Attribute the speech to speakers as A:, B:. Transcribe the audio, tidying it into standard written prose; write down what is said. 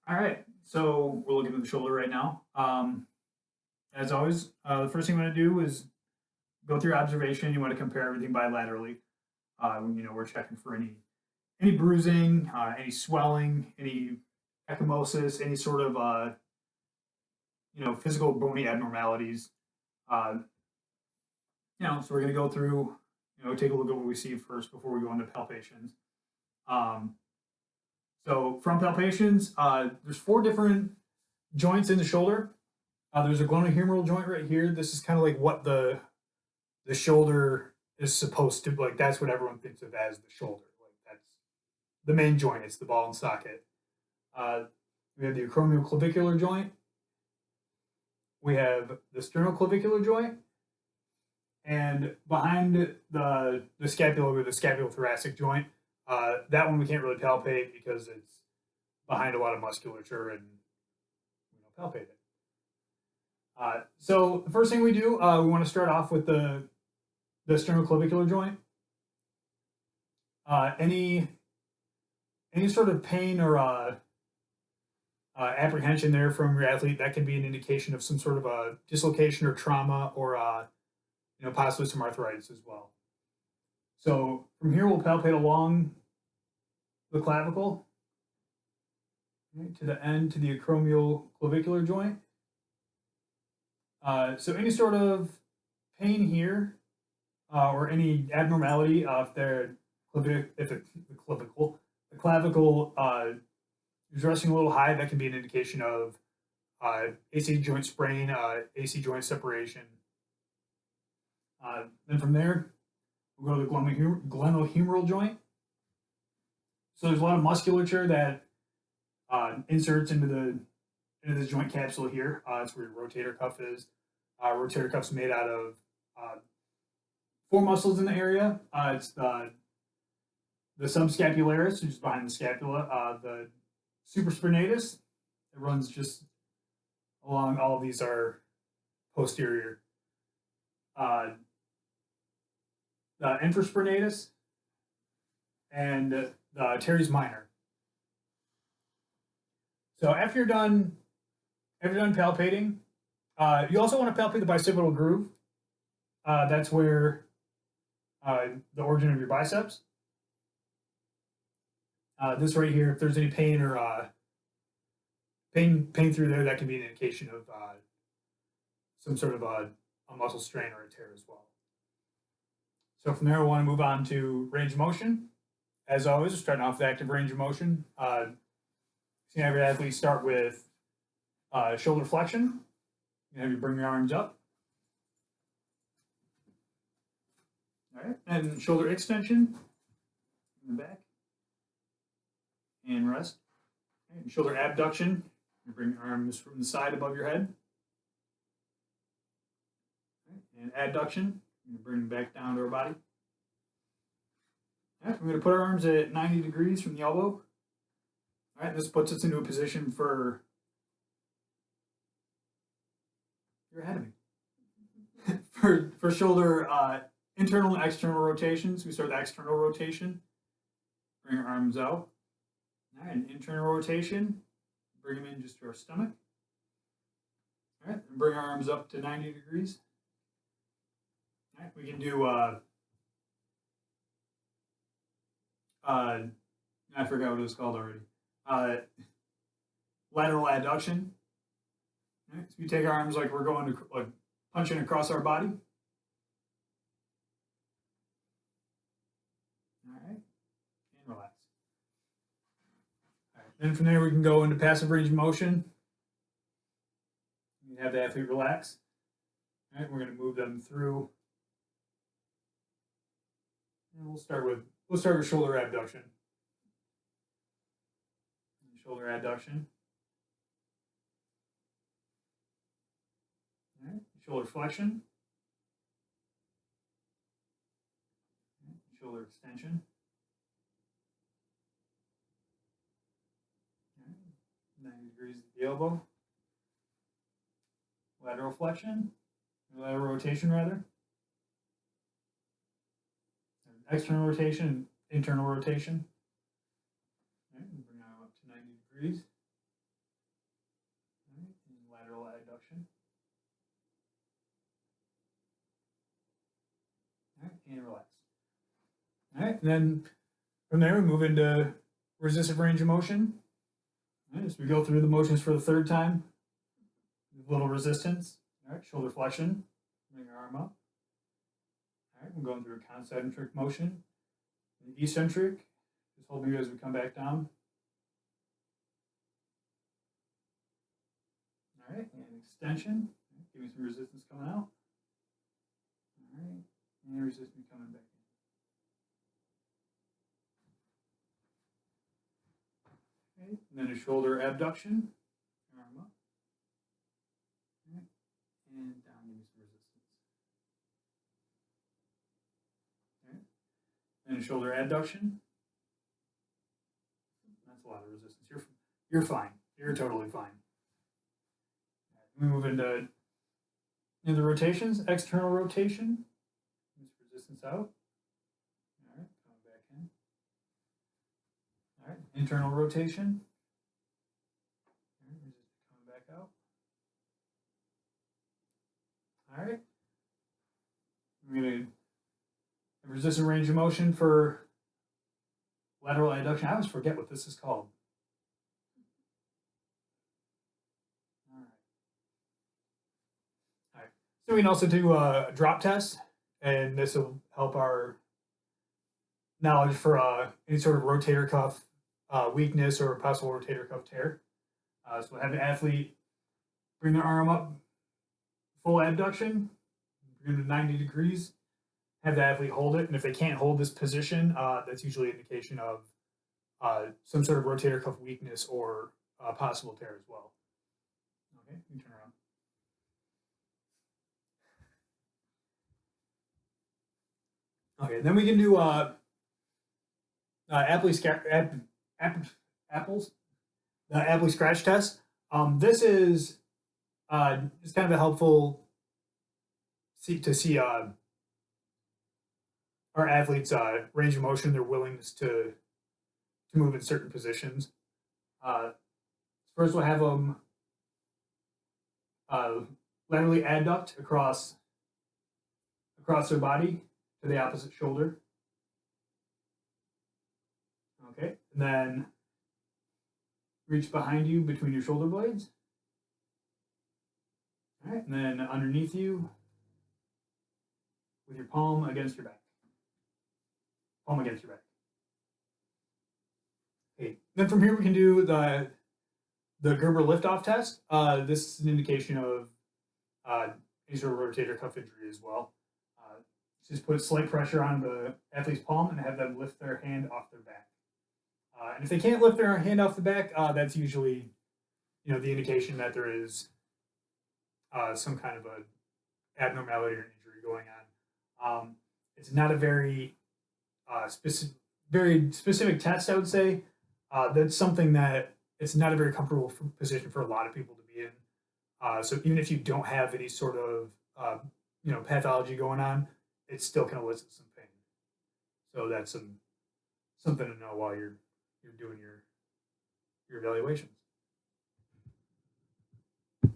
A: All right, so we're looking at the shoulder right now. As always, the first thing you want to do is go through observation. You want to compare everything bilaterally. We're checking for any bruising, any swelling, any ecchymosis, any sort of physical bony abnormalities. Uh, so we're going to go through, take a look at what we see first before we go into palpations. Um, so from palpations, there's four different joints in the shoulder. There's a glenohumeral joint right here. This is kind of like what the shoulder is supposed to like. That's what everyone thinks of as the shoulder. Like that's the main joint. It's the ball and socket. Uh, we have the acromioclavicular joint. We have the sternoclavicular joint, and behind the scapula, we have the scapulothoracic joint. That one we can't really palpate because it's behind a lot of musculature, and we don't palpate it. So the first thing we do, we want to start off with the sternoclavicular joint. Any sort of pain or apprehension there from your athlete, that can be an indication of some sort of a dislocation or trauma, or possibly some arthritis as well. So from here, we'll palpate along the clavicle, right, to the end, to the acromioclavicular joint. So any sort of pain here, or any abnormality, if the clavicle is resting a little high, that can be an indication of AC joint sprain, AC joint separation. Then from there, we'll go to the glenohumeral joint. So there's a lot of musculature that inserts into the joint capsule here. That's where your rotator cuff is. Rotator cuff's made out of four muscles in the area. It's the subscapularis, which is behind the scapula. The supraspinatus, it runs just along. All of these are posterior. The infraspinatus and the teres minor. So after you're done palpating, you also want to palpate the bicipital groove. That's where the origin of your biceps. This right here, if there's any pain or pain through there, that can be an indication of some sort of a muscle strain or a tear as well. So from there, we want to move on to range of motion. As always, we're starting off with active range of motion. See every athlete start with shoulder flexion. You have you bring your arms up. All right, and shoulder extension in the back. And rest. And shoulder abduction. You bring your arms from the side above your head. And adduction. You bring them back down to our body. All right, we're going to put our arms at 90 degrees from the elbow. All right, this puts us into a position for. You're ahead of me. for shoulder internal and external rotations. We start the external rotation. Bring our arms out. All right, an internal rotation. Bring them in just to our stomach. All right, and bring our arms up to 90 degrees. All right, we can do. I forgot what it was called already. Lateral adduction. All right, so we take our arms like we're going to like punching across our body. All right, and relax. All right, then from there we can go into passive range of motion. You have the athlete relax. All right, we're going to move them through. And we'll start with shoulder abduction. Shoulder adduction. All right. Shoulder flexion. All right. Shoulder extension. All right. 90 degrees at the elbow. Lateral flexion. Lateral rotation, rather. External rotation, internal rotation. All right, and bring that up to 90 degrees. All right, and then from there we move into resistive range of motion. All right, as we go through the motions for the third time, a little resistance. All right, shoulder flexion, bring your arm up. All right, we're going through a concentric motion. And eccentric, just hold me as we come back down. All right, and extension. Give me some resistance coming out. All right, and resistance coming back in. Okay, and then a shoulder abduction. Arm up. Okay. And down, give me some resistance. Okay. And a shoulder adduction. That's a lot of resistance. You're fine. You're totally fine. We move into the rotations. External rotation. Resistance out. All right, coming back in. All right, internal rotation. All right, resistance coming back out. All right. We're going to have resistant range of motion for lateral adduction. I always forget what this is called. All right. So we can also do a drop test, and this will help our knowledge for any sort of rotator cuff weakness or possible rotator cuff tear. So we'll have the athlete bring their arm up, full abduction, bring it to 90 degrees, have the athlete hold it. And if they can't hold this position, that's usually an indication of some sort of rotator cuff weakness or possible tear as well. Okay, you turn around. Okay, then we can do Apley scratch test. This is just kind of a helpful to see our athletes' range of motion, their willingness to move in certain positions. First, we'll have them laterally adduct across their body to the opposite shoulder. Okay, and then reach behind you between your shoulder blades. All right, and then underneath you with your palm against your back. Palm against your back. Okay, then from here we can do the Gerber liftoff test. This is an indication of any sort of rotator cuff injury as well. Just put slight pressure on the athlete's palm and have them lift their hand off their back. And if they can't lift their hand off the back, that's usually, the indication that there is some kind of a abnormality or injury going on. It's not a very specific test, I would say. That's something that it's not a very comfortable position for a lot of people to be in. So even if you don't have any sort of pathology going on, it still can elicit some pain. So that's something to know while you're doing your evaluations.